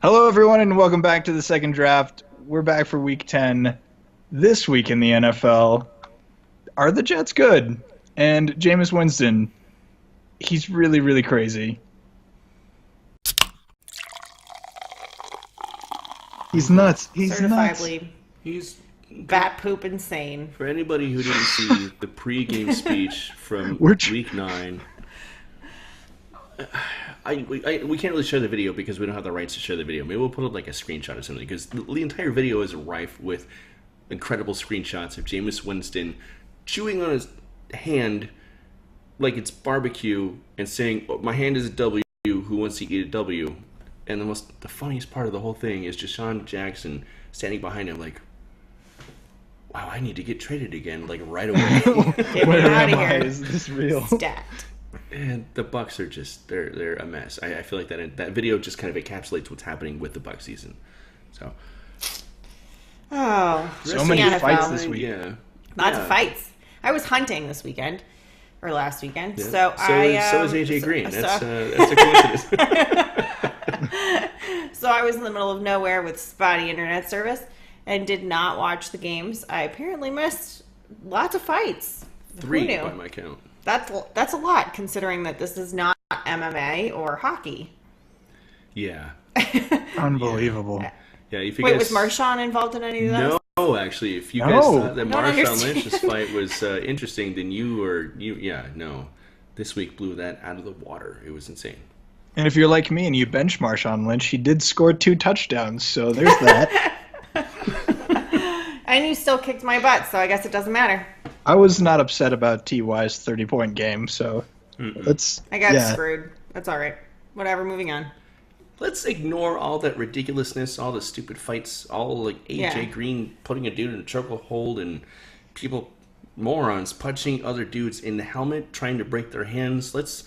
Hello, everyone, and welcome back to the second draft. We're back for week 10. This week in the NFL, are the Jets good? And Jameis Winston, he's really, really crazy. He's nuts. He's nuts. Certifiably He's bat poop insane. for anybody who didn't see the pregame speech from We're week 9. We can't really share the video because we don't have the rights to share the video. Maybe we'll put up like a screenshot or something because the entire video is rife with incredible screenshots of Jameis Winston chewing on his hand like it's barbecue and saying, "Oh, my hand is a W, who wants to eat a W?" And the funniest part of the whole thing is Deshaun Jackson standing behind him like, "Wow, I need to get traded again, like right away." Get me Where out am of I? here. Is this real? Stat. And the Bucks are just they're a mess. I feel like that video just kind of encapsulates what's happening with the Bucks season. So Oh, So many NFL. fights this week. yeah, Lots yeah. of fights. I was hunting this weekend, or last weekend. Yeah. So is AJ Green. So, That's a coincidence. so I was in the middle of nowhere with spotty internet service and did not watch the games. I apparently missed lots of fights. Who 3 knew? by my count. That's a lot considering that this is not MMA or hockey. Yeah, Unbelievable. yeah. If you Wait, guys was Marshawn involved in any of those? No, actually, if you No. guys thought that Don't Marshawn understand. Lynch's fight was interesting, then no. This week blew that out of the water. It was insane. And if you're like me and you bench Marshawn Lynch, he did score 2 touchdowns, so there's that. And you still kicked my butt, so I guess it doesn't matter. I was not upset about T.Y.'s 30-point game, so let's... I got yeah. screwed. That's all right. Whatever, moving on. Let's ignore all that ridiculousness, all the stupid fights, all like AJ Yeah. Green putting a dude in a chokehold and morons punching other dudes in the helmet, trying to break their hands. Let's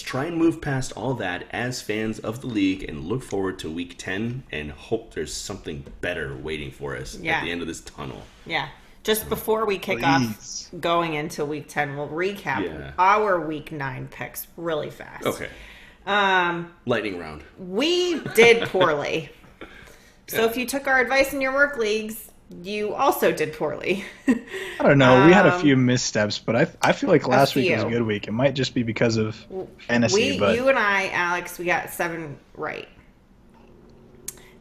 try and move past all that as fans of the league and look forward to week 10 and hope there's something better waiting for us Yeah. at the end of this tunnel. Yeah. Just before we kick Please. off going into week 10, we'll recap Yeah. our week 9 picks really fast. Okay. Lightning round. We did poorly. So if you took our advice in your work leagues, you also did poorly. I don't know. We had a few missteps, but I feel like last week was a few. good week. It might just be because of fantasy, but You and I, Alex, we got 7 right.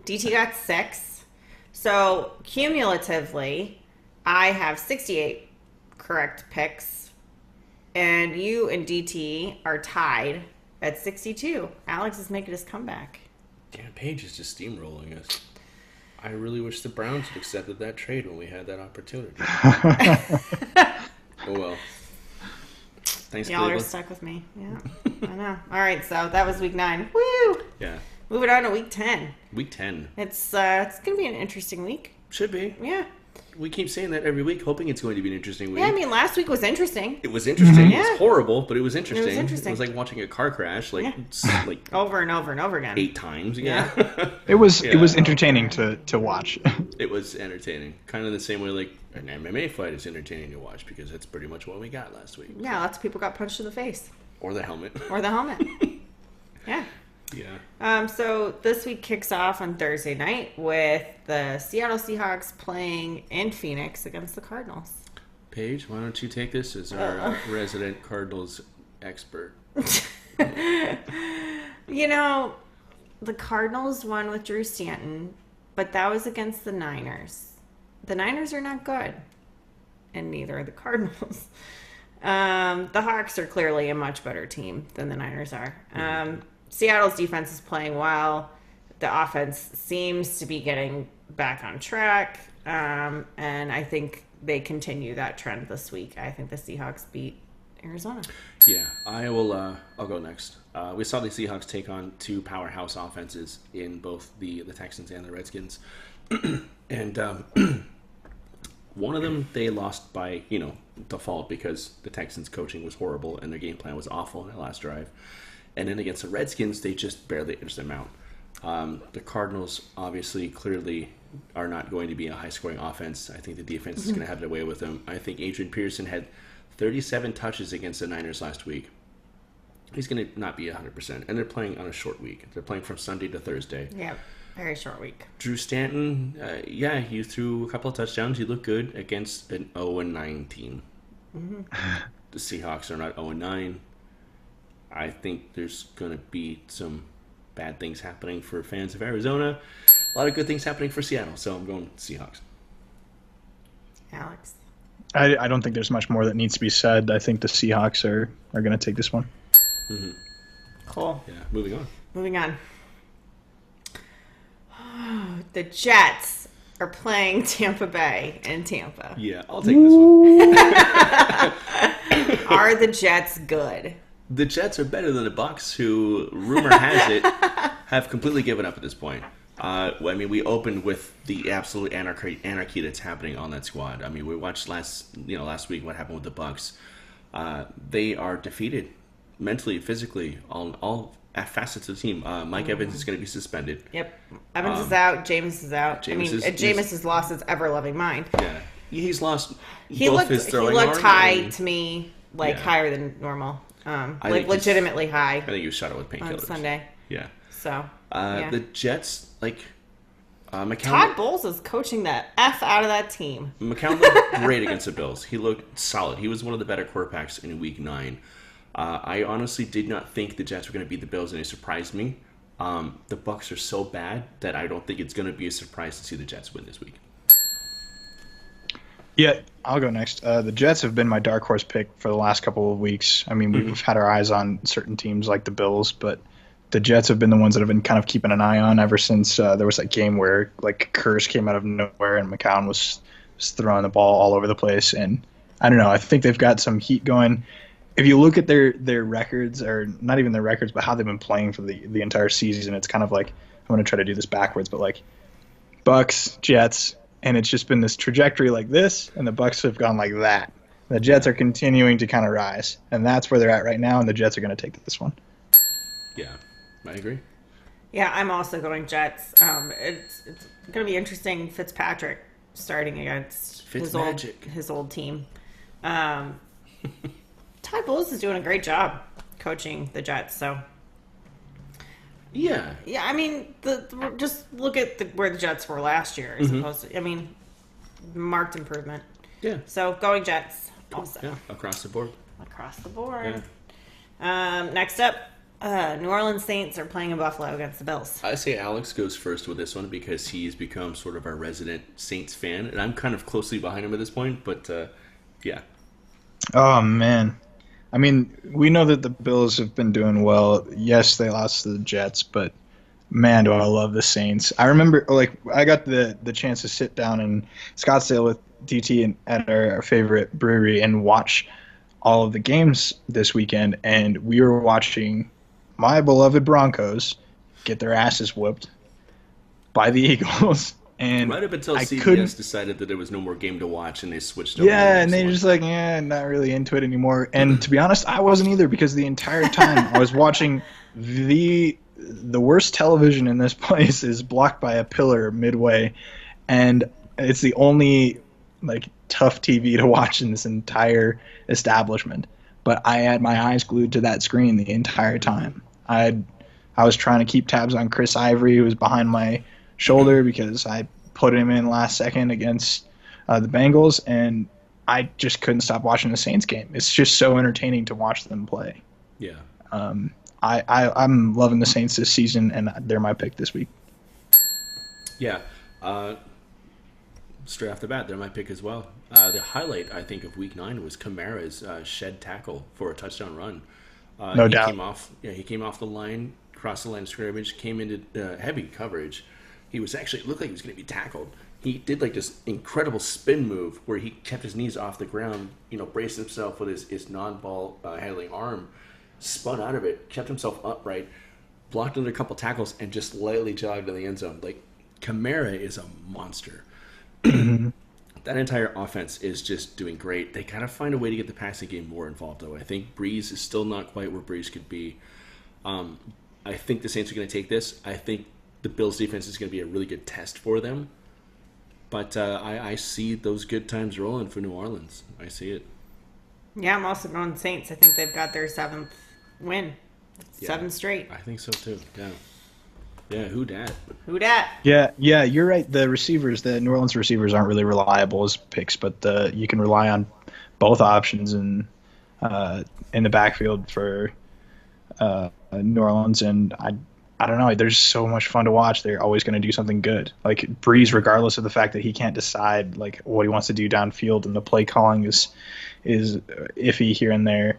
DT got 6. So cumulatively, I have 68 correct picks, and you and DT are tied at 62. Alex is making his comeback. Damn, Paige is just steamrolling us. I really wish the Browns had accepted that trade when we had that opportunity. Oh well. Thanks, Y'all are Cleveland. stuck with me. Yeah, I know. All right, so that was week 9. Woo! Yeah. Moving on to week 10. Week 10. It's going to be an interesting week. Should be. Yeah. We keep saying that every week, hoping it's going to be an interesting week. Yeah, I mean, last week was interesting. It was interesting. It Yeah. was horrible, but it was interesting. interesting. It was like watching a car crash, like Yeah. like Over and over and over again. 8 times. Yeah. it was Yeah. entertaining to watch. It was entertaining. Kind of the same way like an MMA fight is entertaining to watch because that's pretty much what we got last week. Yeah, lots of people got punched in the face. Or the helmet. Or the helmet. Yeah. Yeah. So this week kicks off on Thursday night with the Seattle Seahawks playing in Phoenix against the Cardinals. Paige, why don't you take this as our resident Cardinals expert? You know, the Cardinals won with Drew Stanton, but that was against the Niners. The Niners are not good, and neither are the Cardinals. The Hawks are clearly a much better team than the Niners are. Seattle's defense is playing well. The offense seems to be getting back on track, and I think they continue that trend this week. I think the Seahawks beat Arizona. Yeah, I will. I'll go next. We saw the Seahawks take on 2 powerhouse offenses in both the Texans and the Redskins, and one of them they lost by default because the Texans' coaching was horrible and their game plan was awful in their last drive. And then against the Redskins, they just barely edged them out. The Cardinals obviously clearly are not going to be a high-scoring offense. I think the defense is going to have their way with them. I think Adrian Peterson had 37 touches against the Niners last week. He's going to not be 100%. And they're playing on a short week. They're playing from Sunday to Thursday. Yeah. Very short week. Drew Stanton, he threw a couple of touchdowns. He looked good against an 0-9 team. Mm-hmm. The Seahawks are not 0-9. I think there's going to be some bad things happening for fans of Arizona. A lot of good things happening for Seattle, so I'm going Seahawks. Alex? I don't think there's much more that needs to be said. I think the Seahawks are going to take this one. Mm-hmm. Cool. Yeah, moving on. The Jets are playing Tampa Bay in Tampa. Yeah, I'll take this one. Are the Jets good? The Jets are better than the Bucs, who, rumor has it, have completely given up at this point. We opened with the absolute anarchy that's happening on that squad. I mean, we watched last week what happened with the Bucs. They are defeated mentally, physically, on all facets of the team. Mike Evans is going to be suspended. Yep. Evans is out. Jameis is out. Jameis has lost his ever-loving mind. Yeah. He's lost his throwing arm. He looked high to me, higher than normal. Legitimately high. I think he was shot with painkillers. On Sunday. Yeah. So, the Jets, McCown... Todd Bowles is coaching the F out of that team. McCown looked great against the Bills. He looked solid. He was one of the better quarterbacks in Week 9. I honestly did not think the Jets were going to beat the Bills, and it surprised me. The Bucs are so bad that I don't think it's going to be a surprise to see the Jets win this week. Yeah, I'll go next. The Jets have been my dark horse pick for the last couple of weeks. I mean, we've had our eyes on certain teams like the Bills, but the Jets have been the ones that have been kind of keeping an eye on ever since there was that game where Curse came out of nowhere and McCown was throwing the ball all over the place. And I don't know, I think they've got some heat going. If you look at their records, or not even their records, but how they've been playing for the entire season, it's kind of like, I'm going to try to do this backwards, but Bucs, Jets, and it's just been this trajectory like this, and the Bucs have gone like that. The Jets are continuing to kind of rise, and that's where they're at right now, and the Jets are going to take this one. Yeah, I agree. Yeah, I'm also going Jets. It's going to be interesting. Fitzpatrick starting against his old team. Todd Bowles is doing a great job coaching the Jets. So yeah. I mean, just look at where the Jets were last year, as opposed to. I mean, marked improvement. Yeah. So going Jets also. Yeah, across the board. Yeah. Next up. New Orleans Saints are playing in Buffalo against the Bills. I say Alex goes first with this one because he's become sort of our resident Saints fan, and I'm kind of closely behind him at this point, but yeah. Oh, man. I mean, we know that the Bills have been doing well. Yes, they lost to the Jets, but man, do I love the Saints. I remember, I got the chance to sit down in Scottsdale with DT at our favorite brewery and watch all of the games this weekend, and we were watching my beloved Broncos get their asses whooped by the Eagles. And right up until CBS decided that there was no more game to watch, and they switched over. Yeah, and they're just not really into it anymore. And to be honest, I wasn't either, because the entire time I was watching the worst television in this place is blocked by a pillar midway, and it's the only tough TV to watch in this entire establishment. But I had my eyes glued to that screen the entire time. I was trying to keep tabs on Chris Ivory, who was behind my shoulder, because I put him in last second against the Bengals, and I just couldn't stop watching the Saints game. It's just so entertaining to watch them play. Yeah. I'm loving the Saints this season, and they're my pick this week. Yeah. Straight off the bat, they're my pick as well. The highlight, I think, of Week 9 was Kamara's shed tackle for a touchdown run. No doubt. He came off the line, crossed the line of scrimmage, came into heavy coverage. He looked like he was going to be tackled. He did this incredible spin move where he kept his knees off the ground, braced himself with his non-ball handling arm, spun out of it, kept himself upright, blocked under a couple tackles, and just lightly jogged in the end zone. Kamara is a monster. That entire offense is just doing great. They gotta find a way to get the passing game more involved, though. I think Breeze is still not quite where Breeze could be. I think the Saints are going to take this. I think the Bills' defense is going to be a really good test for them. But I see those good times rolling for New Orleans. I see it. Yeah, I'm also going Saints. I think they've got their 7th win. 7 straight. I think so, too. Yeah. Yeah, who dat? Who dat? Yeah, you're right. The New Orleans receivers aren't really reliable as picks, but you can rely on both options in the backfield for New Orleans, and I don't know. They're so much fun to watch. They're always going to do something good. Like Breeze, regardless of the fact that he can't decide like what he wants to do downfield, and the play calling is iffy here and there.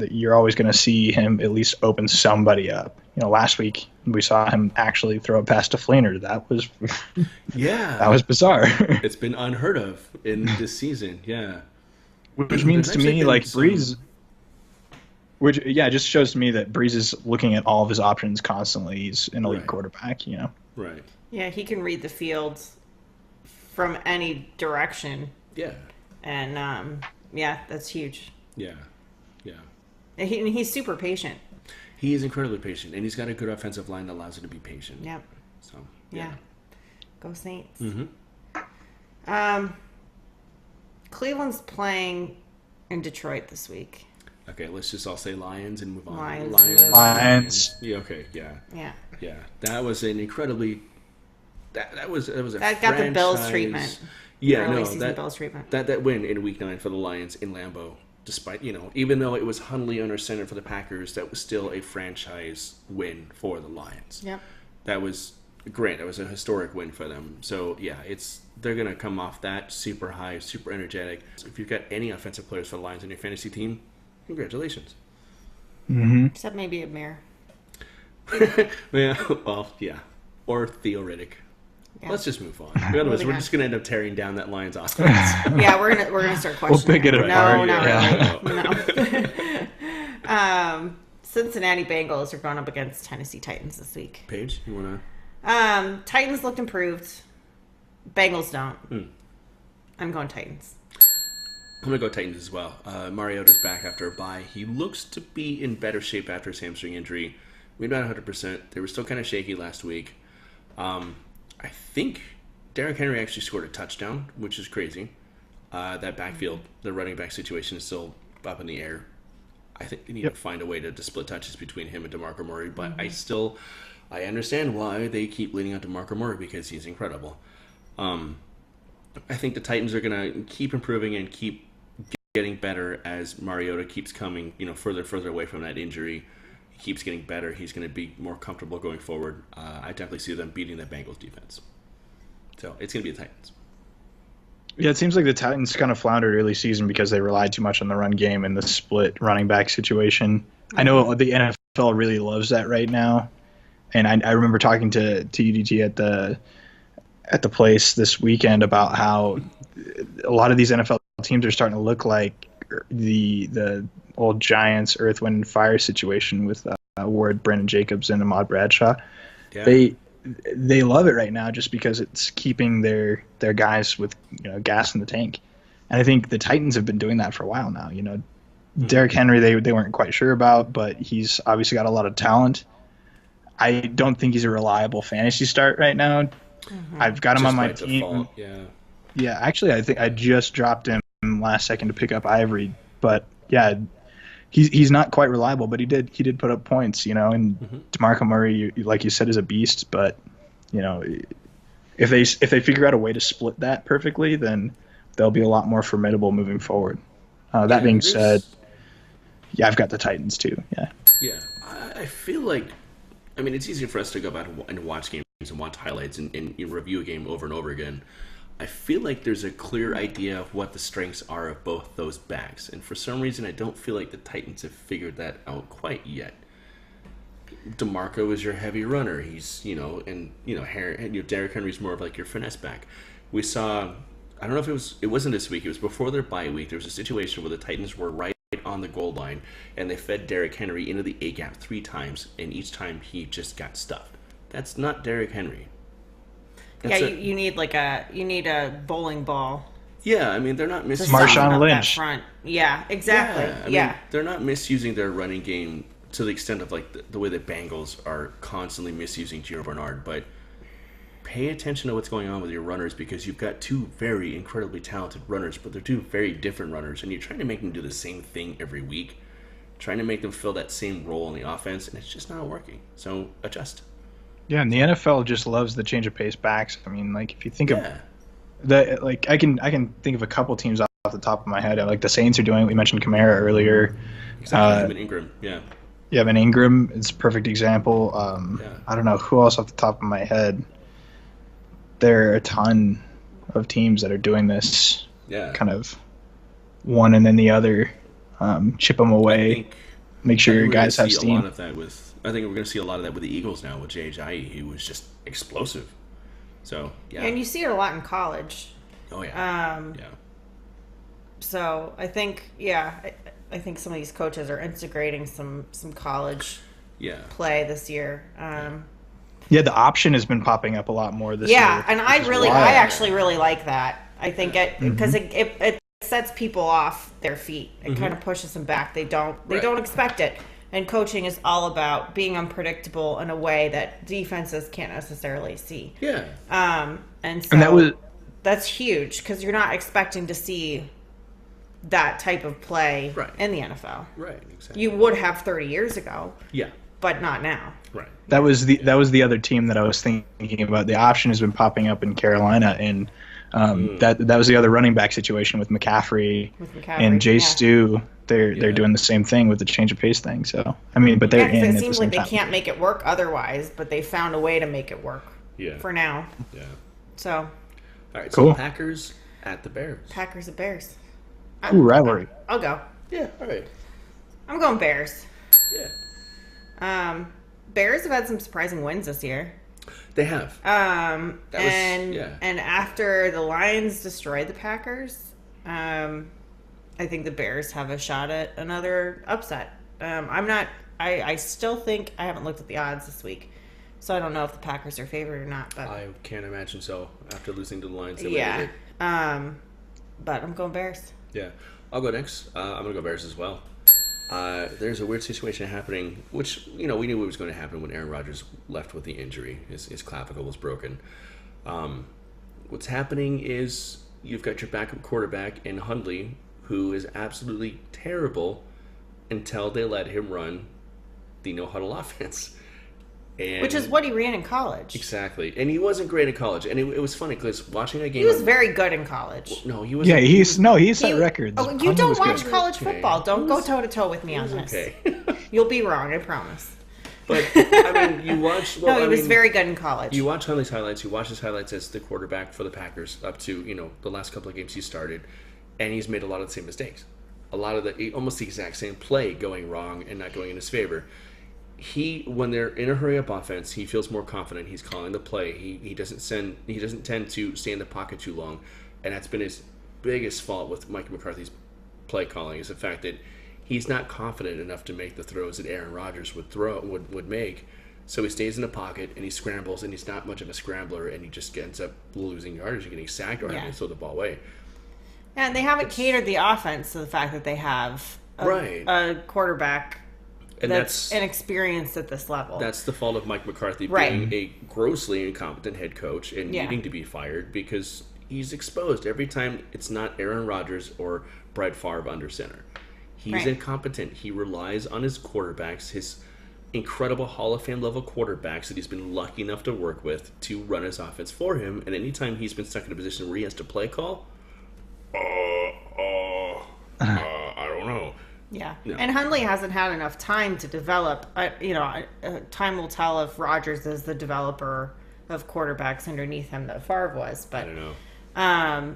You're always going to see him at least open somebody up. Last week we saw him actually throw a pass to Fleener. That was that was bizarre. It's been unheard of in this season. Yeah, which means to me like Breeze. Which, yeah, it just shows to me that Breeze is looking at all of his options constantly. He's an elite quarterback, Right. Yeah, he can read the field from any direction. Yeah. And, yeah, that's huge. Yeah. Yeah. And he's super patient. He is incredibly patient, and he's got a good offensive line that allows him to be patient. Yep. So, yeah. Go Saints. Mm-hmm. Cleveland's playing in Detroit this week. Okay, let's just all say Lions and move on. Lions. Yeah. Okay. Yeah. Yeah. Yeah. That was an incredibly. That was a. That got the Bills treatment. Yeah. Early No. Season Bills treatment. That win in Week 9 for the Lions in Lambeau, despite even though it was Hundley under center for the Packers, that was still a franchise win for the Lions. Yep. That was great. That was a historic win for them. So yeah, they're gonna come off that super high, super energetic. So if you've got any offensive players for the Lions on your fantasy team, congratulations. Mm-hmm. Except maybe Amir. Yeah, well, yeah. Or Theo Riddick. Yeah. Let's just move on. Otherwise, we're just gonna end up tearing down that Lions offense. Yeah, we're gonna start questioning. We'll pick it apart. No. Cincinnati Bengals are going up against Tennessee Titans this week. Paige, you wanna? Titans looked improved. Bengals don't. I'm going Titans. I'm going to go Titans as well. Mariota's back after a bye. He looks to be in better shape after his hamstring injury. We're not 100%. They were still kind of shaky last week. I think Derrick Henry actually scored a touchdown, which is crazy. That backfield, the running back situation is still up in the air. I think they need to find a way to split touches between him and DeMarco Murray, but I understand why they keep leaning on DeMarco Murray because he's incredible. I think the Titans are going to keep improving and keep getting better as Mariota keeps coming, further and further away from that injury. He keeps getting better. He's going to be more comfortable going forward. I definitely see them beating the Bengals defense. So it's going to be the Titans. Yeah, it seems like the Titans kind of floundered early season because they relied too much on the run game and the split running back situation. I know the NFL really loves that right now. And I remember talking to UDT at the place this weekend about how a lot of these NFL teams are starting to look like the old Giants Earth, Wind, and Fire situation with Ward, Brandon Jacobs, and Ahmad Bradshaw. Yeah. They love it right now just because it's keeping their guys with gas in the tank. And I think the Titans have been doing that for a while now. Derrick Henry they weren't quite sure about, but he's obviously got a lot of talent. I don't think he's a reliable fantasy start right now. Mm-hmm. I've got him just on my team. Default, yeah. Actually, I think I just dropped him last second to pick up Ivory, but yeah, he's not quite reliable, but he did put up points, and DeMarco Murray, like you said, is a beast. But if they figure out a way to split that perfectly, then they'll be a lot more formidable moving forward. That being said, yeah, I've got the Titans too. Yeah, I feel like. I mean, it's easy for us to go back and watch games and watch highlights and review a game over and over again. I feel like there's a clear idea of what the strengths are of both those backs. And for some reason, I don't feel like the Titans have figured that out quite yet. DeMarco is your heavy runner. He's, Derrick Henry's more of like your finesse back. We saw, I don't know if it wasn't this week, it was before their bye week. There was a situation where the Titans were right on the goal line, and they fed Derrick Henry into the A-gap 3 times, and each time he just got stuffed. That's not Derrick Henry. You need a bowling ball. Yeah, I mean, they're not missing Marshawn Lynch. Front. Yeah, exactly. I mean, they're not misusing their running game to the extent of like the way the Bengals are constantly misusing Gio Bernard, but pay attention to what's going on with your runners because you've got 2 very incredibly talented runners, but they're 2 very different runners, and you're trying to make them do the same thing every week, trying to make them fill that same role in the offense, and it's just not working. So adjust. Yeah, and the NFL just loves the change of pace backs. I mean, like if you think of Yeah, the like, I can think of a couple teams off the top of my head. Like the Saints are doing it. We mentioned Kamara earlier. exactly. Uh, Him and Ingram. Yeah, you have an Ingram. It's a perfect example. yeah, I don't know who else off the top of my head. There are a ton of teams that are doing this yeah. kind of one and then the other. Chip them I away. think Make I sure think your we're going to guys have see a steam. lot of that with. I think we're going to see a lot of that with the Eagles now with Jay. He was just explosive. So yeah. And you see it a lot in college. Oh yeah. Um, Yeah. So I think, I think some of these coaches are integrating some college Yeah. play this year. Yeah, the option has been popping up a lot more this year. Yeah, and which is wild. I actually really like that. I think it because it sets people off their feet. It kind of pushes them back. They don't Right. expect it. And coaching is all about being unpredictable in a way that defenses can't necessarily see. Yeah. And so And that was that's huge because you're not expecting to see that type of play Right. in the NFL. Right. Exactly. You would have 30 years ago, Yeah. but not now. Right. that was the other team that I was thinking about. The option has been popping up in Carolina, and that was the other running back situation with McCaffrey, With McCaffrey, and Jay yeah. Stu. They're Yeah. doing the same thing with the change of pace thing. So I mean, but they're Yeah, 'cause in it at the seems same like they time. can't make it work otherwise, but they found a way to make it work Yeah. for now. Yeah. So, All right. Cool. So Packers at the Bears. Packers and Bears. Ooh, rivalry. I'll go. Yeah. All right. I'm going Bears. Yeah. Bears have had some surprising wins this year. They have. That was- yeah. And after the Lions destroyed the Packers, I think the Bears have a shot at another upset. I still think I haven't looked at the odds this week, so I don't know if the Packers are favored or not. But I can't imagine so after losing to the Lions. The way they did. But I'm going Bears. Yeah. I'll go next. I'm gonna go Bears as well. There's a weird situation happening, which we knew what was going to happen when Aaron Rodgers left with the injury. His clavicle was broken. What's happening is you've got your backup quarterback in Hundley, who is absolutely terrible until they let him run the no huddle offense. And Which is what he ran in college. exactly, and he wasn't great in college, and it was funny because watching a game. He was very good in college. No, he was. Yeah, he set You- records. Oh, you Hundley don't was watch good. college Okay. football. Don't go toe to toe with me on this. Okay. You'll be wrong, I promise. But I mean, you watch. Well, No, he I was mean, very good in college. You watch Hundley's highlights. You watch his highlights as the quarterback for the Packers up to the last couple of games he started, and he's made a lot of the same mistakes. A lot of almost the exact same play going wrong and not going in his favor. When they're in a hurry up offense, he feels more confident. He's calling the play. He doesn't tend to stay in the pocket too long, and that's been his biggest fault with Mike McCarthy's play calling is the fact that he's not confident enough to make the throws that Aaron Rodgers would make. So he stays in the pocket and he scrambles, and he's not much of a scrambler, and he just ends up losing yardage and getting sacked or having to throw the ball away. And they haven't catered the offense to the fact that they have Right. a quarterback And that's inexperienced at this level. That's the fault of Mike McCarthy Right. being a grossly incompetent head coach and Yeah. needing to be fired because he's exposed every time it's not Aaron Rodgers or Brett Favre under center. He's Right. incompetent. He relies on his quarterbacks, his incredible Hall of Fame level quarterbacks that he's been lucky enough to work with to run his offense for him. And anytime he's been stuck in a position where he has to play call, I don't know. Yeah. No. And Hundley hasn't had enough time to develop. Time will tell if Rodgers is the developer of quarterbacks underneath him that Favre was. I But don't know.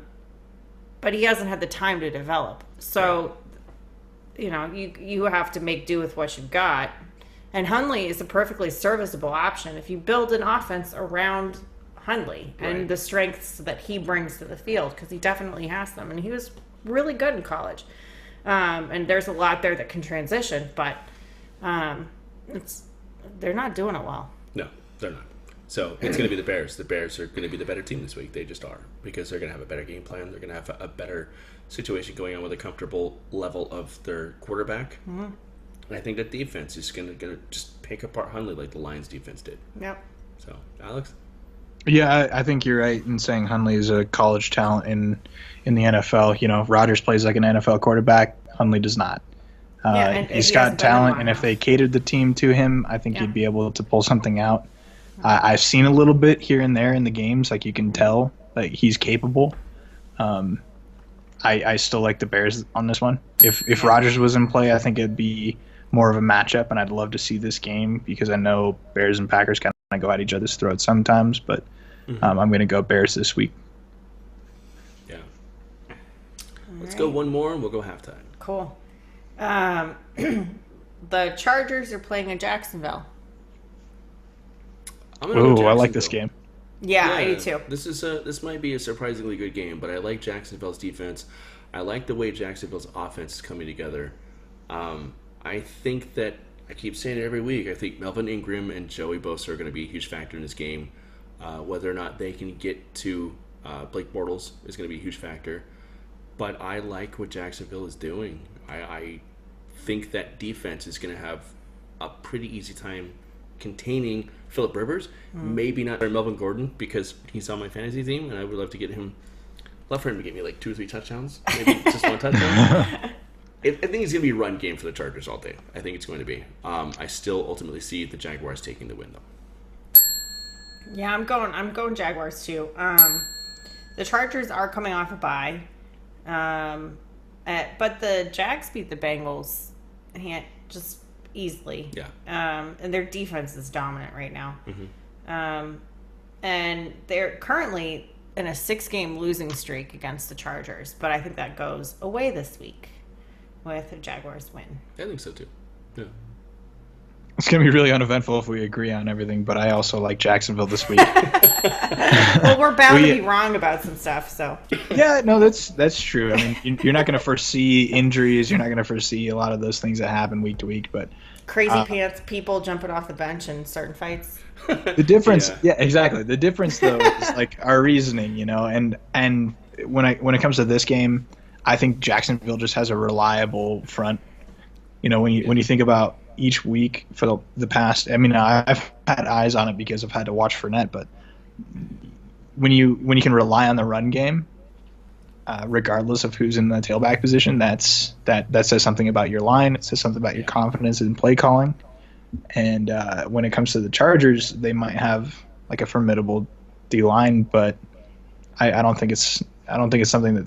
but he hasn't had the time to develop. So, you have to make do with what you've got. And Hundley is a perfectly serviceable option if you build an offense around Hundley Right. and the strengths that he brings to the field, because he definitely has them. And he was really good in college. And there's a lot there that can transition, but they're not doing it well. No, they're not. So it's going to be the Bears. The Bears are going to be the better team this week. They just are, because they're going to have a better game plan. They're going to have a better situation going on with a comfortable level of their quarterback. Mm-hmm. And I think that defense is going to just pick apart Hundley like the Lions defense did. Yep. So, Alex? Yeah, I think you're right in saying Hundley is a college talent in the NFL. Rodgers plays like an NFL quarterback. Hundley does not. And He's he got hasn't been talent, long and if enough. they catered the team to him, I think Yeah. he'd be able to pull something out. I've seen a little bit here and there in the games. Like, you can tell that he's capable. I still like the Bears on this one. If Rodgers was in play, I think it'd be more of a matchup, and I'd love to see this game because I know Bears and Packers kind of go at each other's throats sometimes. But I'm going to go Bears this week. Yeah. Let's go one more, and we'll go halftime. Cool. The Chargers are playing in Jacksonville. Ooh, I like this game. Yeah, I do too. This might be a surprisingly good game, but I like Jacksonville's defense. I like the way Jacksonville's offense is coming together. I think that, I keep saying it every week, I think Melvin Ingram and Joey Bosa are going to be a huge factor in this game. Whether or not they can get to Blake Bortles is going to be a huge factor. But I like what Jacksonville is doing. I think that defense is going to have a pretty easy time containing Phillip Rivers. Maybe not Melvin Gordon because he's on my fantasy team, and I would love to get him. Love for him to get me like 2 or 3 touchdowns, maybe just 1 touchdown. I think it's going to be a run game for the Chargers all day. I think it's going to be. I still ultimately see the Jaguars taking the win, though. Yeah, I'm going Jaguars too. The Chargers are coming off a bye, but the Jags beat the Bengals just easily. Yeah. And their defense is dominant right now. And they're currently in a 6-game losing streak against the Chargers, but I think that goes away this week with a Jaguars win. I think so too. Yeah. It's going to be really uneventful if we agree on everything, but I also like Jacksonville this week. Well, we're bound to be wrong about some stuff, so. Yeah, no, that's true. I mean, you're not going to foresee injuries. You're not going to foresee a lot of those things that happen week to week, but crazy pants people jumping off the bench and starting fights. The difference, yeah, exactly. The difference, though, is like our reasoning, and when it comes to this game, I think Jacksonville just has a reliable front. When you think about each week for the past, I mean, I've had eyes on it because I've had to watch Fournette, but when you can rely on the run game, regardless of who's in the tailback position, that says something about your line. It says something about your confidence in play calling. And when it comes to the Chargers, they might have like a formidable D line, but I don't think it's something that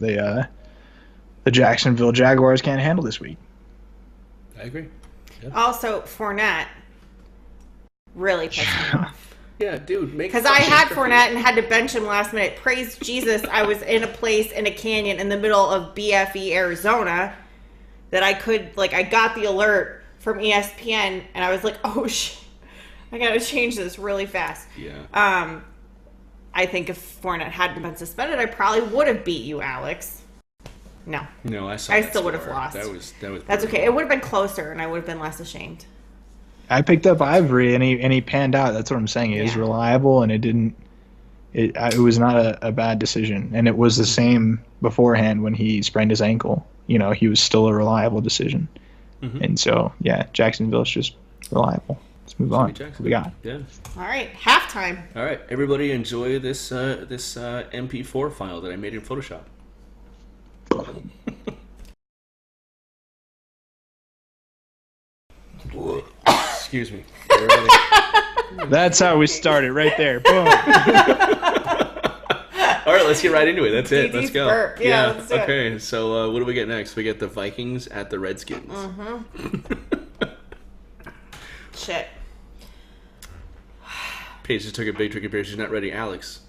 the Jacksonville Jaguars can't handle this week. I agree. Yeah. Also, Fournette really pissed me off. Yeah, dude. Because I had Fournette and had to bench him last minute. Praise Jesus, I was in a place in a canyon in the middle of BFE, Arizona, that I got the alert from ESPN, and I was like, oh, shit, I got to change this really fast. Yeah. I think if Fournette hadn't been suspended, I probably would have beat you, Alex. No, I still would have lost. That's okay. It would have been closer, and I would have been less ashamed. I picked up Ivory, and he panned out. That's what I'm saying. It is reliable, and it was not a bad decision. And it was the same beforehand when he sprained his ankle. He was still a reliable decision. And so, yeah, Jacksonville's just reliable. Let's move on. What we got? Yeah. All right, halftime. All right, everybody, enjoy this MP4 file that I made in Photoshop. Excuse me. That's how we started, right there. Boom. All right, let's get right into it. That's it. Let's go. Burp. Yeah, let's do it. Okay, so what do we get next? We get the Vikings at the Redskins. Shit. Paige just took a big tricky pair. She's not ready. Alex,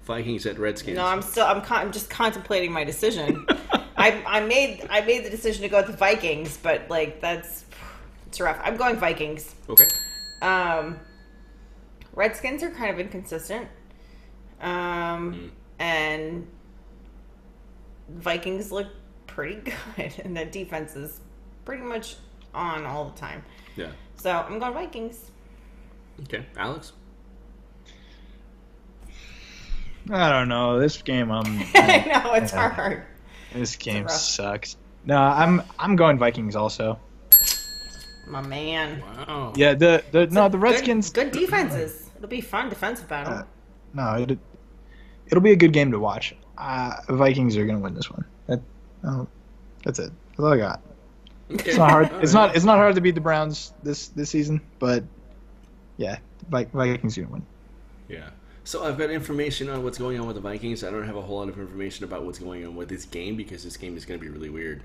Vikings at Redskins. No, I'm just contemplating my decision. I made the decision to go with the Vikings, but it's rough. I'm going Vikings. Okay. Redskins are kind of inconsistent. And Vikings look pretty good, and the defense is pretty much on all the time. Yeah. So I'm going Vikings. Okay, Alex. I don't know. This game, I know it's hard. This game sucks. No, I'm going Vikings also. My man. Wow. Yeah, the Redskins. Good defenses. It'll be fun defensive battle. It'll be a good game to watch. Vikings are gonna win this one. That's it. That's all I got. Okay. It's not hard. It's not hard to beat the Browns this season, but yeah, Vikings are gonna win. Yeah. So I've got information on what's going on with the Vikings. I don't have a whole lot of information about what's going on with this game because this game is going to be really weird.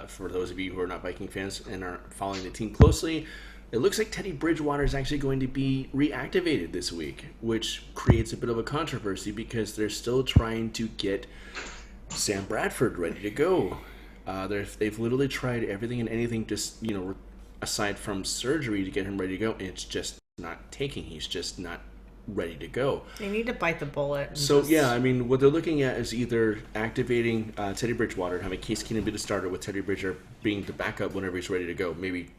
For those of you who are not Viking fans and are following the team closely, it looks like Teddy Bridgewater is actually going to be reactivated this week, which creates a bit of a controversy because they're still trying to get Sam Bradford ready to go. They've literally tried everything and anything, just aside from surgery, to get him ready to go, and it's just not taking. He's just not ready to go. They need to bite the bullet. So yeah, I mean, what they're looking at is either activating Teddy Bridgewater and having Case Keenum be the starter with Teddy Bridgewater being the backup whenever he's ready to go. Maybe,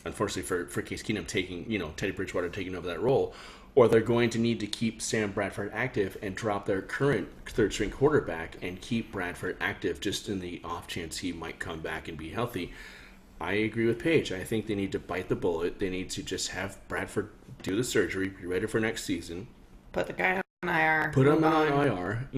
unfortunately for Case Keenum, taking Teddy Bridgewater taking over that role, or they're going to need to keep Sam Bradford active and drop their current third-string quarterback and keep Bradford active just in the off chance he might come back and be healthy. I agree with Paige. I think they need to bite the bullet. They need to just have Bradford do the surgery, be ready for next season. Put the guy on IR. Put him on IR.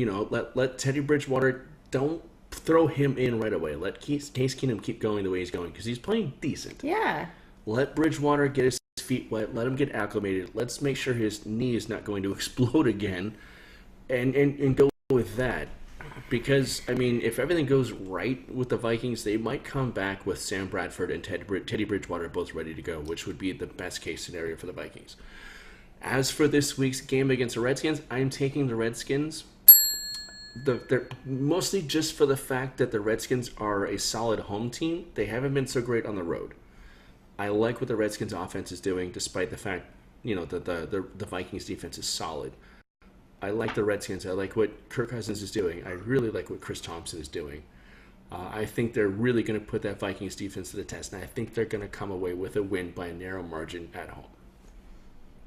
Let Teddy Bridgewater, don't throw him in right away. Let Case Keenum keep going the way he's going because he's playing decent. Yeah. Let Bridgewater get his feet wet. Let him get acclimated. Let's make sure his knee is not going to explode again and go with that. Because, I mean, if everything goes right with the Vikings, they might come back with Sam Bradford and Teddy Bridgewater both ready to go, which would be the best case scenario for the Vikings. As for this week's game against the Redskins, I'm taking the Redskins. They're mostly just for the fact that the Redskins are a solid home team. They haven't been so great on the road. I like what the Redskins offense is doing, despite the fact, that the Vikings defense is solid. I like the Redskins. I like what Kirk Cousins is doing. I really like what Chris Thompson is doing. I think they're really going to put that Vikings defense to the test, and I think they're going to come away with a win by a narrow margin at home.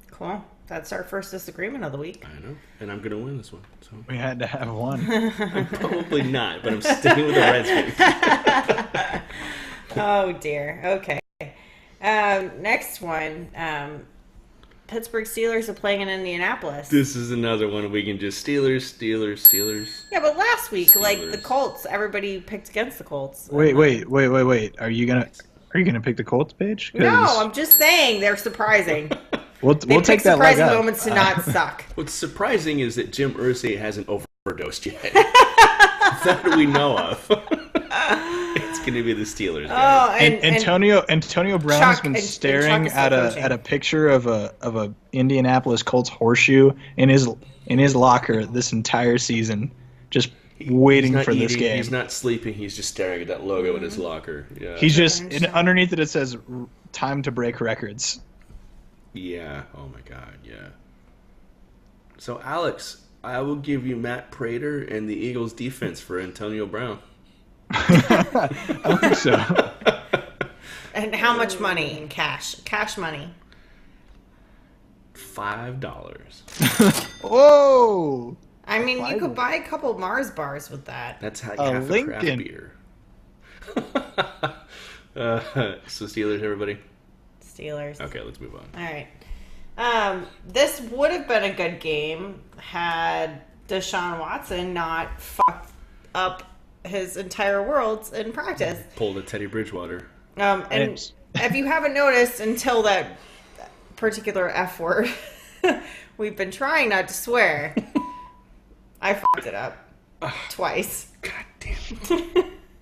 Cool. That's our first disagreement of the week. I know, and I'm going to win this one. So We had to have one. I'm probably not, but I'm sticking with the Redskins. Oh, dear. Okay. Next one. Pittsburgh Steelers are playing in Indianapolis. This is another one we can just Steelers. Yeah, but last week, Steelers. the Colts, everybody picked against the Colts. Wait. Are you gonna pick the Colts, Paige? No, I'm just saying they're surprising. We'll They take pick that leg surprising up. moments to not suck. What's surprising is that Jim Irsay hasn't overdosed yet. That we know of. It's going to be the Steelers. Oh, Guys. Antonio Brown's Chuck- been and staring Chuck is still coaching. at a picture of a Indianapolis Colts horseshoe in his locker this entire season, just waiting He's for not this eating, game. He's not sleeping. He's just staring at that logo in his locker. Yeah. He's just underneath it says "Time to break records." Yeah. Oh my God. Yeah. So Alex, I will give you Matt Prater and the Eagles defense for Antonio Brown. I think so. And how much money in cash? Cash money. $5. Whoa! I mean, you Five. could buy a couple Mars bars with that. That's how A half a craft Lincoln. beer. So Steelers, everybody. Steelers. Okay, let's move on. All right. This would have been a good game had Deshaun Watson not fucked up his entire world in practice. Pulled a Teddy Bridgewater. And if you haven't noticed until that particular F word, we've been trying not to swear. I fucked it up twice. God damn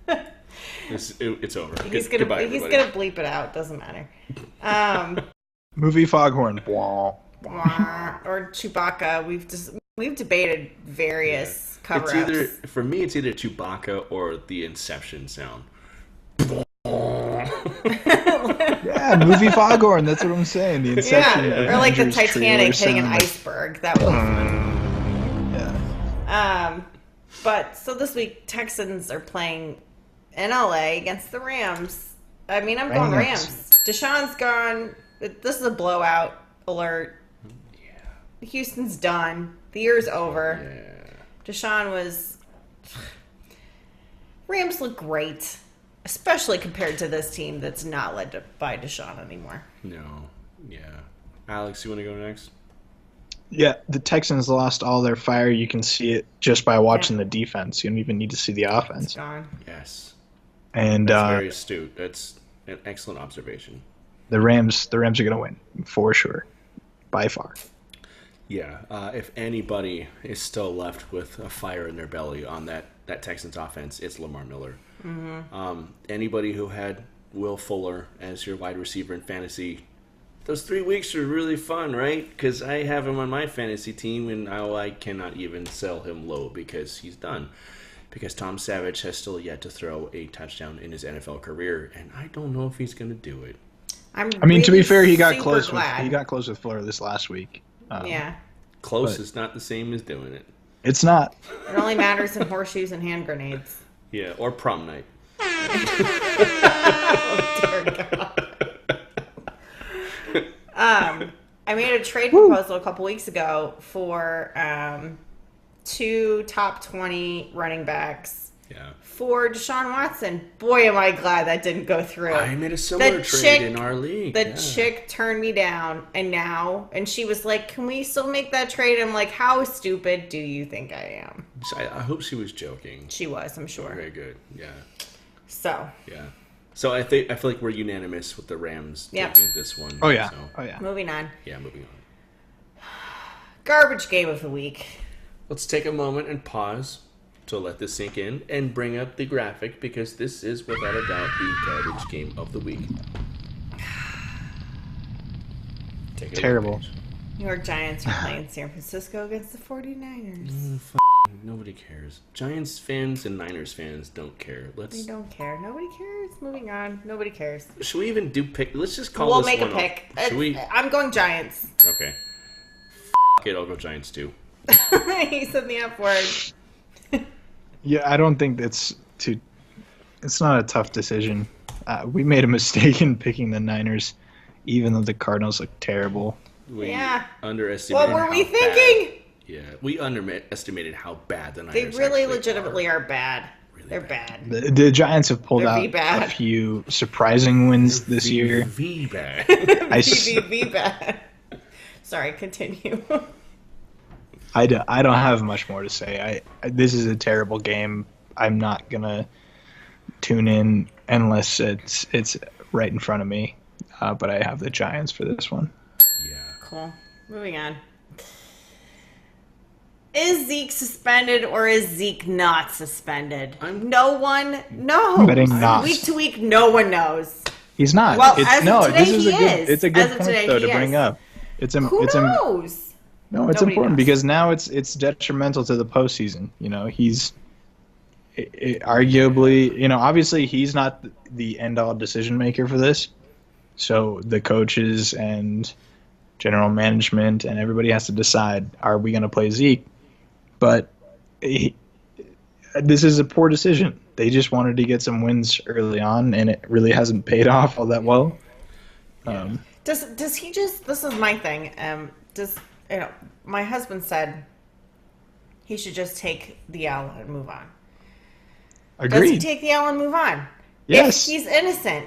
it. It's over. He's Goodbye, gonna everybody. bleep it out. Doesn't matter. Movie Foghorn. Or Chewbacca. We've debated various cover-ups. It's either, for me, it's either Chewbacca or the Inception sound. Yeah, movie Foghorn. That's what I'm saying. The Inception. Yeah, or like the Avengers Titanic trailer hitting an sound. iceberg. That was fun. Yeah. But so this week, Texans are playing in LA against the Rams. I mean, I'm going Rams. Rams. Deshaun's gone. This is a blowout alert. Yeah. Houston's done. The year's over. Yeah. Deshaun was. Rams look great, especially compared to this team that's not led by Deshaun anymore. No. Yeah. Alex, you want to go next? Yeah, the Texans lost all their fire. You can see it just by watching the defense. You don't even need to see the It's offense. gone. Yes. And That's very astute. That's an excellent observation. the Rams are going to win for sure, by far. Yeah, if anybody is still left with a fire in their belly on that Texans offense, it's Lamar Miller. Anybody who had Will Fuller as your wide receiver in fantasy, those 3 weeks are really fun, right? Because I have him on my fantasy team, and I cannot even sell him low because he's done. Because Tom Savage has still yet to throw a touchdown in his NFL career, and I don't know if he's going to do it. I mean, to be fair, he got super close. glad. He got close with Fuller this last week. Yeah. Close is not the same as doing it. It's not. It only matters in horseshoes and hand grenades. Yeah, or prom night. Oh, dear God. I made a trade proposal a couple weeks ago for 2 top 20 running backs for Deshaun Watson. Boy, am I glad that didn't go through. I made a similar trade in our league. The chick turned me down, and she was like, "Can we still make that trade?" I'm like, "How stupid do you think I am?" I hope she was joking. She was, I'm sure. Very good. Yeah. So. Yeah. So I feel like we're unanimous with the Rams taking this one. Oh yeah. So, Oh yeah. Moving on. yeah, moving on. Garbage game of the week. Let's take a moment and pause to let this sink in and bring up the graphic because this is without a doubt the garbage game of the week. Take it Terrible. away, New York Giants are playing San Francisco against the 49ers. nobody cares. Giants fans and Niners fans don't care. They don't care. Nobody cares. Moving on. Nobody cares. Should we even do pick? Let's just call We'll this make a one pick. off. Should we? I'm going Giants. Okay. It, I'll go Giants too. He said the F word. Yeah, I don't think it's too. It's not a tough decision. We made a mistake in picking the Niners, even though the Cardinals look terrible. We Yeah. underestimated. What were we how thinking? bad- Yeah, we underestimated how bad the They Niners really actually legitimately are bad. Really They're bad. bad. The Giants have pulled They're out V-bad. a few surprising wins this year. V bad. BBB bad. Sorry, continue. I don't have much more to say. This is a terrible game. I'm not gonna tune in unless it's right in front of me. But I have the Giants for this one. Yeah. Cool. Moving on. Is Zeke suspended or is Zeke not suspended? No one knows. I'm betting not. Week to week, no one knows. He's not. Well, as of today, this is he a good. is. It's a good As of point today, though he to bring is. up. It's Who knows? No, it's Nobody important knows. because now it's detrimental to the postseason. You know, he's arguably, obviously he's not the end-all decision maker for this. So the coaches and general management and everybody has to decide: are we going to play Zeke? But this is a poor decision. They just wanted to get some wins early on, and it really hasn't paid off all that well. Does he just? This is my thing. My husband said he should just take the L and move on. Agreed. Does he take the L and move on? Yes. If he's innocent.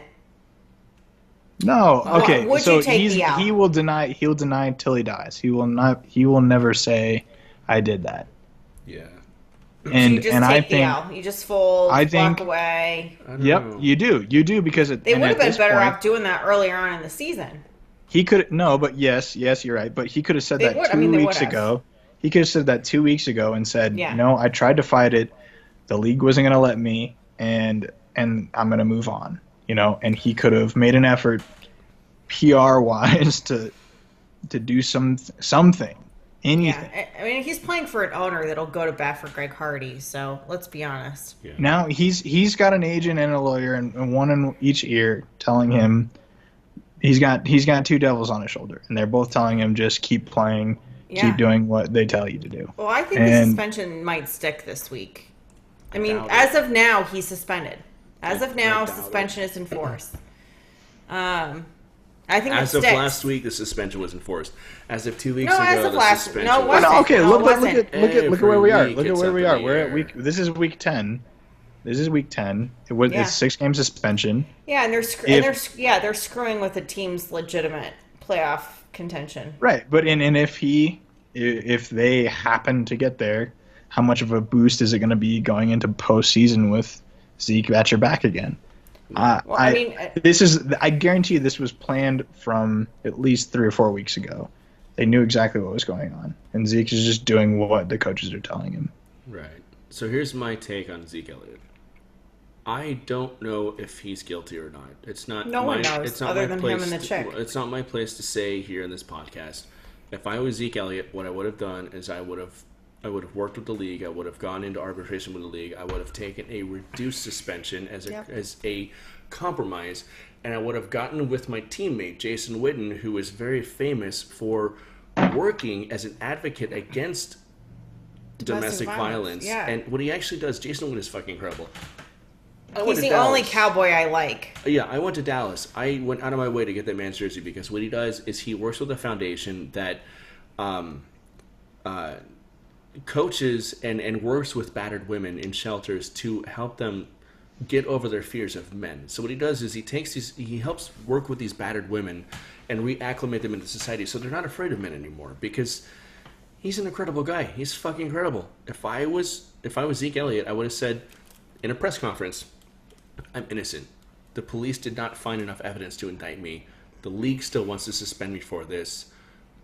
No. Okay. Would so you take the L? he will deny. He'll deny till he dies. He will not. He will never say, "I did that." Yeah. And you just and take I the think. L. You just fold, I think- walk away. I don't Yep. know. You do because They would have been better off doing that earlier on in the season. He could no, but yes, you're right. But he could have said They that would. I 2 mean, they weeks would have. ago. He could have said that 2 weeks ago and said, Yeah. "No, I tried to fight it. The league wasn't going to let me, and I'm going to move on." And he could have made an effort, PR wise, to do something, anything. Yeah, I mean, he's playing for an owner that'll go to bat for Greg Hardy. So let's be honest. Yeah. Now he's got an agent and a lawyer and one in each ear telling him he's got 2 devils on his shoulder, and they're both telling him just keep playing, Yeah. keep doing what they tell you to do. Well, I think the And- suspension might stick this week. I mean, doubt it. as of now, he's suspended. As of now, doubt it. suspension is enforced. I think As it of sticks. last week, the suspension was enforced. As of 2 weeks No, ago, as of the last- suspension no, it was wasn't. Okay, No, look it at where we are. Every Look week at where it's we up are. in We're the at air. week. This is week 10. This is week 10. It's Yeah. 6-game suspension. Yeah, and they're If- screwing with the team's legitimate playoff contention. Right, but and if they happen to get there, how much of a boost is it going to be going into postseason with Zeke at your back again? I mean, I guarantee you this was planned from at least 3 or 4 weeks ago. They knew exactly what was going on, and Zeke is just doing what the coaches are telling him. Right. So here's my take on Zeke Elliott. I don't know if he's guilty or not. It's not. No one knows, it's not other my than place him and the chick. It's not my place to say here in this podcast. If I was Zeke Elliott, what I would have done is I would have worked with the league. I would have gone into arbitration with the league. I would have taken a reduced suspension as a compromise, and I would have gotten with my teammate Jason Witten, who is very famous for working as an advocate against domestic violence. Yeah. And what he actually does, Jason Witten is fucking incredible. He's the only cowboy I like. Yeah, I went to Dallas. I went out of my way to get that man's jersey because what he does is he works with a foundation that coaches and works with battered women in shelters to help them get over their fears of men. So what he does is he helps work with these battered women and reacclimate them into society so they're not afraid of men anymore because he's an incredible guy. He's fucking incredible. If I was Zeke Elliott, I would have said in a press conference, I'm innocent. The police did not find enough evidence to indict me. The league still wants to suspend me for this.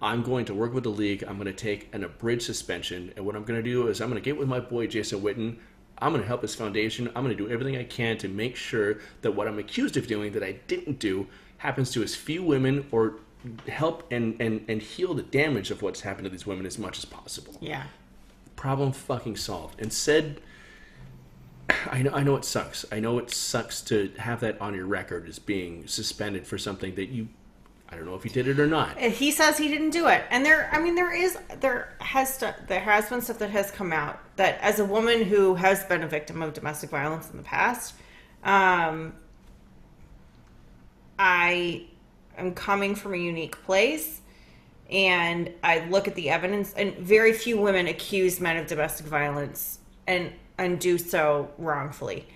I'm going to work with the league. I'm going to take an abridged suspension. And what I'm going to do is I'm going to get with my boy Jason Witten. I'm going to help his foundation. I'm going to do everything I can to make sure that what I'm accused of doing that I didn't do happens to as few women or help and heal the damage of what's happened to these women as much as possible. Yeah. Problem fucking solved. And said... I know it sucks. I know it sucks to have that on your record as being suspended for something that I don't know if he did it or not. He says he didn't do it. And there has been stuff that has come out that as a woman who has been a victim of domestic violence in the past, I am coming from a unique place and I look at the evidence and very few women accuse men of domestic violence and do so wrongfully,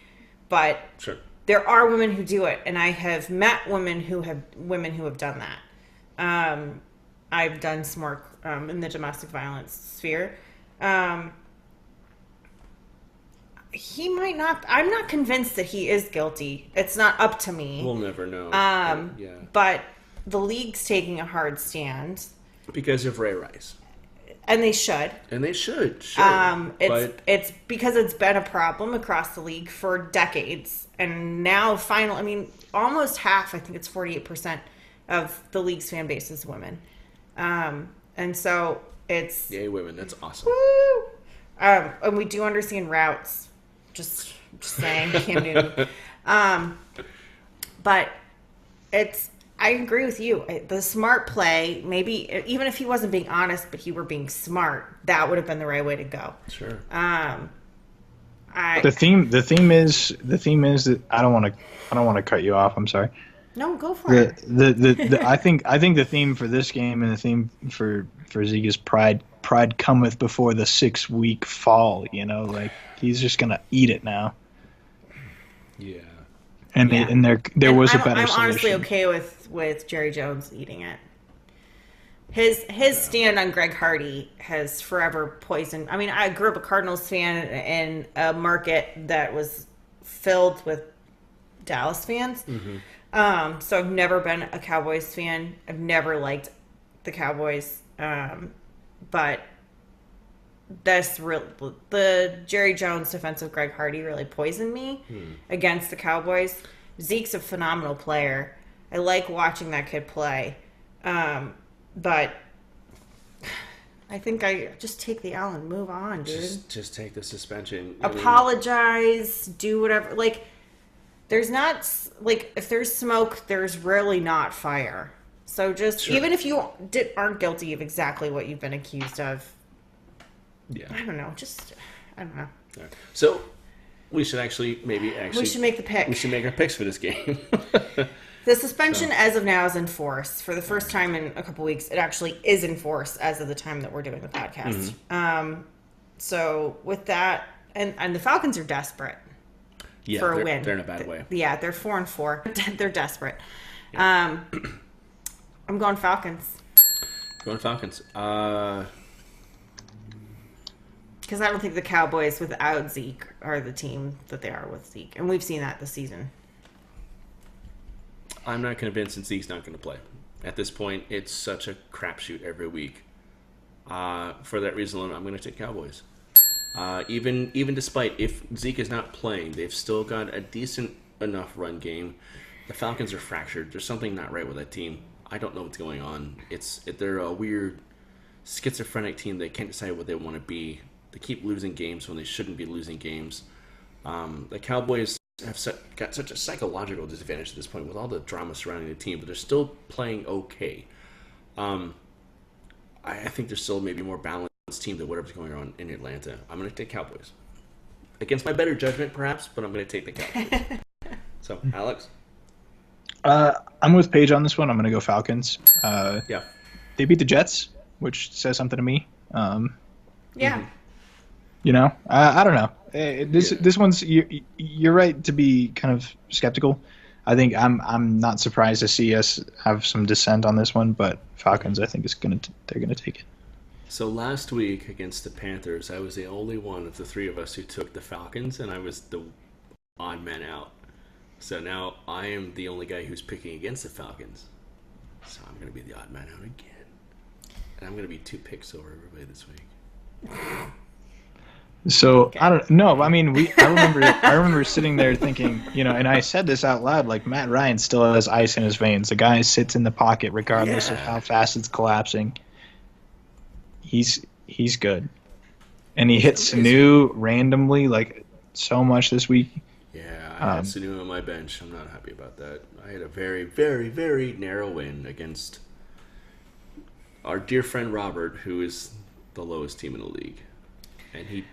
but sure. There are women who do it, and I have met women who have done that. I've done some work in the domestic violence sphere. He might not. I'm not convinced that he is guilty. It's not up to me. We'll never know. Yeah. But the league's taking a hard stand because of Ray Rice. And they should. Sure. It's because it's been a problem across the league for decades. And now almost half, I think it's 48% of the league's fan base is women. And so it's... Yay, women. That's awesome. Woo! And we do understand routes. Just saying, Cam Newton. But it's... I agree with you. The smart play, maybe even if he wasn't being honest, but he were being smart, that would have been the right way to go. Sure. The theme is that I don't want to cut you off. I'm sorry. No, go for it. I think the theme for this game and the theme for Zeke is pride. Pride cometh before the 6-week fall. You know, like he's just gonna eat it now. Yeah. And there was a better solution. I'm honestly okay with Jerry Jones eating it. His stand on Greg Hardy has forever poisoned. I mean, I grew up a Cardinals fan in a market that was filled with Dallas fans. Mm-hmm. So I've never been a Cowboys fan. I've never liked the Cowboys. But the Jerry Jones defense of Greg Hardy really poisoned me against the Cowboys. Zeke's a phenomenal player. I like watching that kid play. But I think I just take the L and move on, dude. Just take the suspension. Apologize, do whatever. Like, there's not, like, if there's smoke, there's really not fire. So just, sure. Even if you aren't guilty of exactly what you've been accused of, yeah. I don't know. Right. So we should we should make the pick. We should make our picks for this game. The suspension as of now is in force. For the first time in a couple weeks, it actually is in force as of the time that we're doing the podcast. Mm-hmm. So with that, and the Falcons are desperate for a win. They're in a bad way. Yeah, they're 4-4. They're desperate. Yeah. I'm going Falcons. Going Falcons. Because I don't think the Cowboys without Zeke are the team that they are with Zeke. And we've seen that this season. I'm not convinced that Zeke's not going to play. At this point, it's such a crapshoot every week. For that reason alone, I'm going to take Cowboys. Even despite if Zeke is not playing, they've still got a decent enough run game. The Falcons are fractured. There's something not right with that team. I don't know what's going on. They're a weird schizophrenic team. They can't decide what they want to be. They keep losing games when they shouldn't be losing games. The Cowboys have got such a psychological disadvantage at this point with all the drama surrounding the team, but they're still playing okay. I think they're still maybe more balanced team than whatever's going on in Atlanta. I'm going to take Cowboys. Against my better judgment, perhaps, but I'm going to take the Cowboys. So, Alex? I'm with Paige on this one. I'm going to go Falcons. Yeah. They beat the Jets, which says something to me. Yeah. You know, I don't know. This one's you're right to be kind of skeptical. I think I'm not surprised to see us have some dissent on this one, but Falcons I think they're gonna take it. So last week against the Panthers, I was the only one of the three of us who took the Falcons, and I was the odd man out. So now I am the only guy who's picking against the Falcons. So I'm going to be the odd man out again. And I'm going to be 2 picks over everybody this week. So okay. I don't know. I mean, I remember sitting there thinking, you know, and I said this out loud, like Matt Ryan still has ice in his veins. The guy sits in the pocket regardless of how fast it's collapsing. He's good, and he hit Sanu randomly like so much this week. Yeah, I had Sanu on my bench. I'm not happy about that. I had a very, very, very narrow win against our dear friend Robert, who is the lowest team in the league, and he.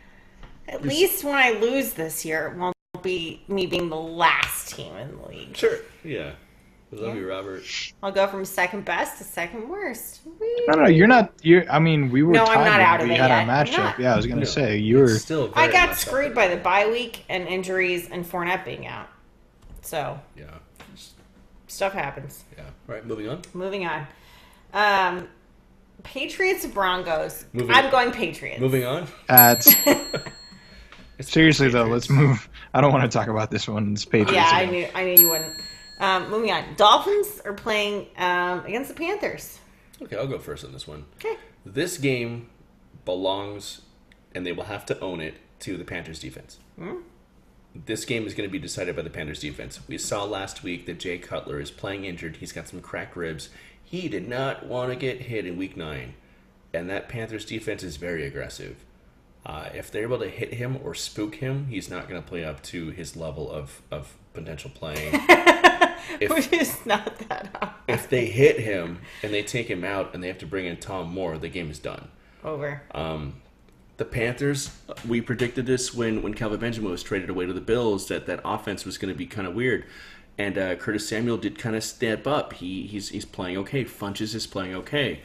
At least when I lose this year, it won't be me being the last team in the league. Sure. Yeah. I love you, Robert. I'll go from second best to second worst. Whee! No, you're not. I mean, we were. No, tied I'm not out of we it had yet. our matchup. Yeah, I was gonna say you were. Still I got screwed by the bye week and injuries and Fournette being out. So yeah, stuff happens. Yeah. All right, moving on. Moving on. Patriots Broncos. I'm going Patriots. Moving on. Seriously though, let's move. I don't want to talk about this one. It's Patriots. Yeah, I knew you wouldn't. Moving on. Dolphins are playing against the Panthers. Okay, I'll go first on this one. Okay. This game belongs, and they will have to own it, to the Panthers defense. This game is going to be decided by the Panthers defense. We saw last week that Jay Cutler is playing injured. He's got some cracked ribs. He did not want to get hit in week 9. And that Panthers defense is very aggressive. If they're able to hit him or spook him, he's not going to play up to his level of potential playing. Which is not that hard. If they hit him and they take him out and they have to bring in Tom Moore, the game is done. Over. The Panthers, we predicted this when Calvin Benjamin was traded away to the Bills, that offense was going to be kind of weird. And Curtis Samuel did kind of step up. He's playing okay. Funches is playing okay.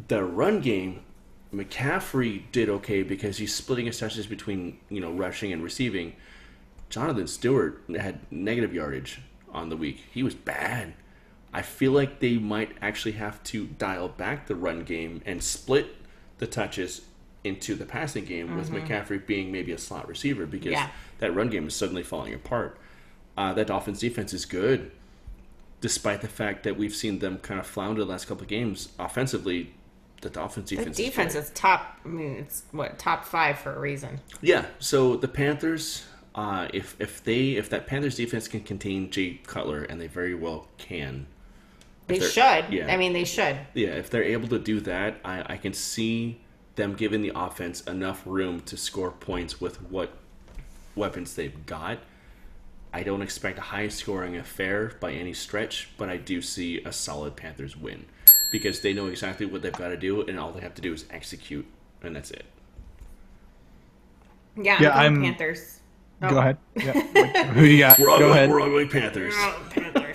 The run game, McCaffrey did okay because he's splitting his touches between rushing and receiving. Jonathan Stewart had negative yardage on the week. He was bad. I feel like they might actually have to dial back the run game and split the touches into the passing game with McCaffrey being maybe a slot receiver because that run game is suddenly falling apart. That Dolphins defense is good, despite the fact that we've seen them kind of flounder the last couple of games offensively. The Dolphins defense. The defense is top. I mean, it's top 5 for a reason. Yeah. So the Panthers, if that Panthers defense can contain Jay Cutler, and they very well can. They should. Yeah. I mean, they should. Yeah. If they're able to do that, I can see them giving the offense enough room to score points with what weapons they've got. I don't expect a high-scoring affair by any stretch, but I do see a solid Panthers win because they know exactly what they've got to do, and all they have to do is execute, and that's it. Yeah, I'm going Panthers. Oh. Go ahead. Yeah. Who do you got? Go ahead. We're all going Panthers.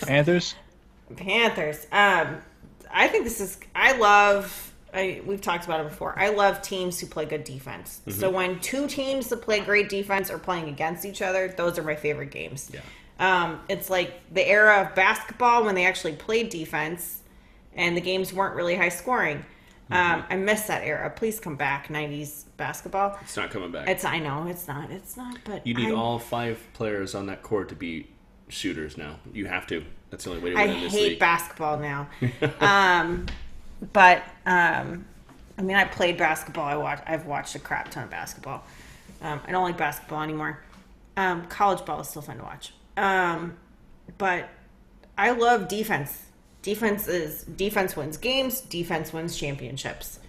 Panthers. Panthers. I think this is. We've talked about it before. I love teams who play good defense. Mm-hmm. So when 2 teams that play great defense are playing against each other, those are my favorite games. Yeah. It's like the era of basketball when they actually played defense and the games weren't really high scoring. I miss that era. Please come back, 90s basketball. It's not coming back. I know it's not. But you need all 5 players on that court to be shooters now. You have to. That's the only way to I win in this hate league. basketball now. But I mean, I played basketball. I've watched a crap ton of basketball. I don't like basketball anymore. College ball is still fun to watch. But I love defense. Defense wins games. Defense wins championships.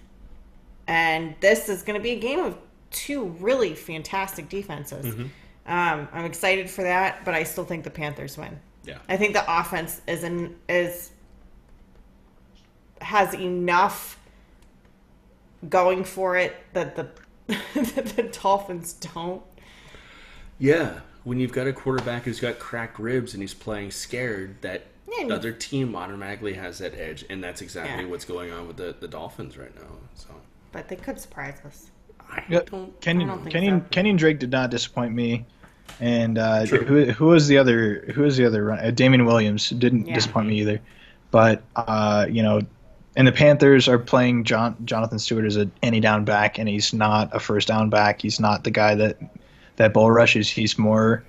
And this is going to be a game of two really fantastic defenses. Mm-hmm. I'm excited for that, but I still think the Panthers win. Yeah. I think the offense has enough going for it that the Dolphins don't. Yeah. When you've got a quarterback who's got cracked ribs and he's playing scared, that the other team automatically has that edge, and that's exactly what's going on with the Dolphins right now. So, but they could surprise us. Kenyon Drake did not disappoint me, and who was the other run? Damian Williams didn't disappoint me either. But and the Panthers are playing Jonathan Stewart as any down back, and he's not a first down back. He's not the guy that bull rushes. He's more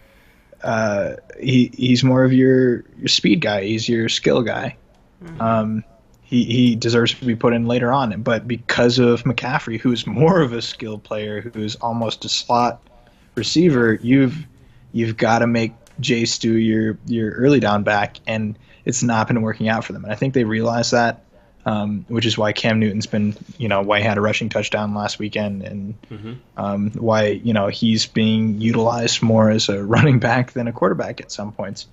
he's more of your speed guy. He's your skill guy. Mm-hmm. He deserves to be put in later on, but because of McCaffrey, who's more of a skill player, who's almost a slot receiver, you've got to make Jay Stu your early down back, and it's not been working out for them. And I think they realize that, which is why Cam Newton's been, why he had a rushing touchdown last weekend, and why he's being utilized more as a running back than a quarterback at some points.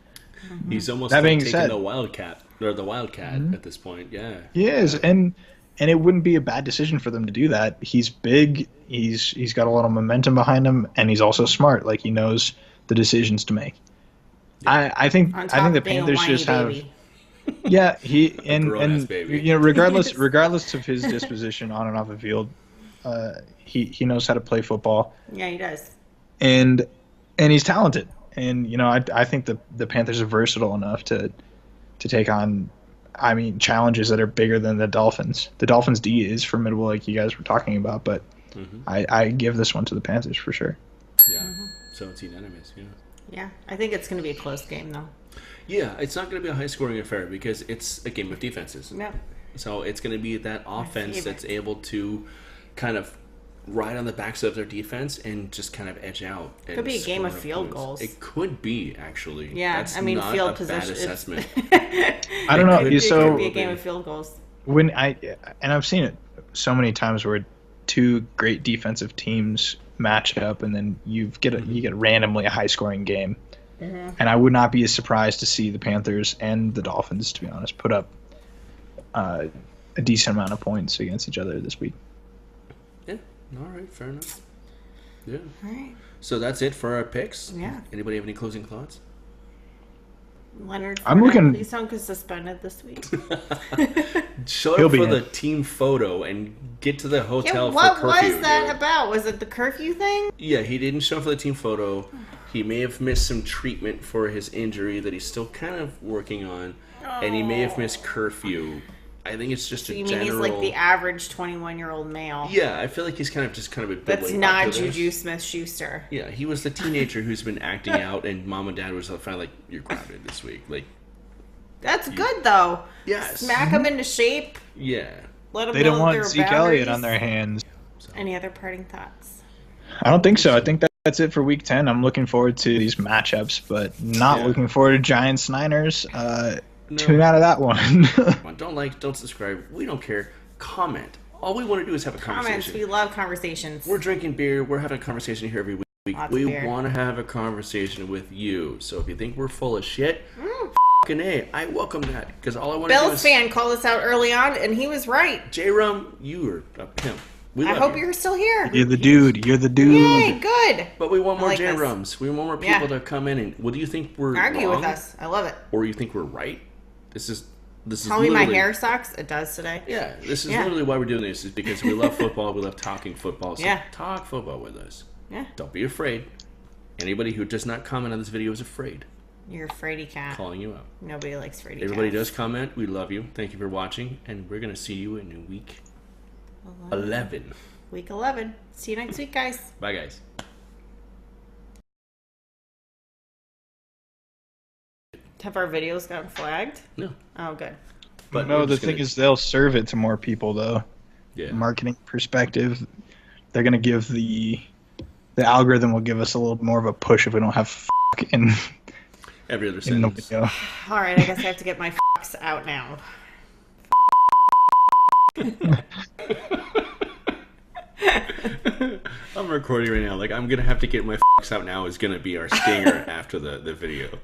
He's almost that being taking said, the Wildcat at this point. Yeah, he is, and it wouldn't be a bad decision for them to do that. He's big. He's got a lot of momentum behind him, and he's also smart. Like, he knows the decisions to make. Yeah. I think the Panthers just have. Yeah, regardless of his disposition on and off the field, he knows how to play football. Yeah, he does. And he's talented. And I think the Panthers are versatile enough to take on, challenges that are bigger than the Dolphins. The Dolphins' D is formidable, like you guys were talking about, but I give this one to the Panthers for sure. Yeah, so it's unanimous. Yeah. Yeah, I think it's going to be a close game though. Yeah, it's not going to be a high-scoring affair because it's a game of defenses. Yep. So it's going to be that offense that's able to kind of ride on the backs of their defense and just kind of edge out. It could be a game of field goals. It could be, actually. Yeah, that's not field a position. Bad assessment. I don't know. It could be a game of field goals. I've seen it so many times where two great defensive teams match up, and then you get randomly a high-scoring game. Mm-hmm. And I would not be as surprised to see the Panthers and the Dolphins, to be honest, put up a decent amount of points against each other this week. Yeah. All right. Fair enough. Yeah. All right. So that's it for our picks. Yeah. Anybody have any closing thoughts? Leonard, please don't get suspended this week. Show up for the team photo and get to the hotel for curfew. What was that about? Was it the curfew thing? Yeah, he didn't show up for the team photo. He may have missed some treatment for his injury that he's still kind of working on, and he may have missed curfew. I think it's just you mean he's like the average 21-year-old male? Yeah, I feel like he's kind of a bit. That's not Juju Smith-Schuster. Yeah, he was the teenager who's been acting out, and mom and dad was finally like, "You're grounded this week." Like, that's good though. Yes. Smack them into shape. Yeah. Let them. They don't want Zeke Elliott on their hands. So. Any other parting thoughts? I don't think so. I think that's it for Week 10. I'm looking forward to these matchups, but not looking forward to Giants-Niners. Tune out of that one. Don't subscribe. We don't care. Comment. All we want to do is have a conversation. We love conversations. We're drinking beer. We're having a conversation here every week. We want to have a conversation with you. So if you think we're full of shit, fucking A, I welcome that. Because all I want to do is... Bill's fan called us out early on, and he was right. J-Rum, you are a pimp. I hope you're still here. You're the dude. Yay, good. But we want more J-Rums. We want more people to come in and... Well, do you think we're argue wrong? with us. I love it. Or you think we're right? This is Tell me my hair sucks. It does today. Yeah, this is literally why we're doing this. Is because we love football. We love talking football. So talk football with us. Yeah. Don't be afraid. Anybody who does not comment on this video is afraid. You're a fraidy cat. Calling you out. Nobody likes fraidy cats. Everybody does comment. We love you. Thank you for watching. And we're going to see you in week 11. Week 11. See you next week, guys. Bye, guys. Have our videos gotten flagged? No. Oh, good. But no, we're the just thing gonna- is they'll serve it to more people though. yeah. Marketing perspective, they're gonna give the algorithm will give us a little more of a push if we don't have in Every other in the sentence. video. All right, I guess I have to get my out now. I'm recording right now. Like, I'm gonna have to get my out now is gonna be our stinger after the video.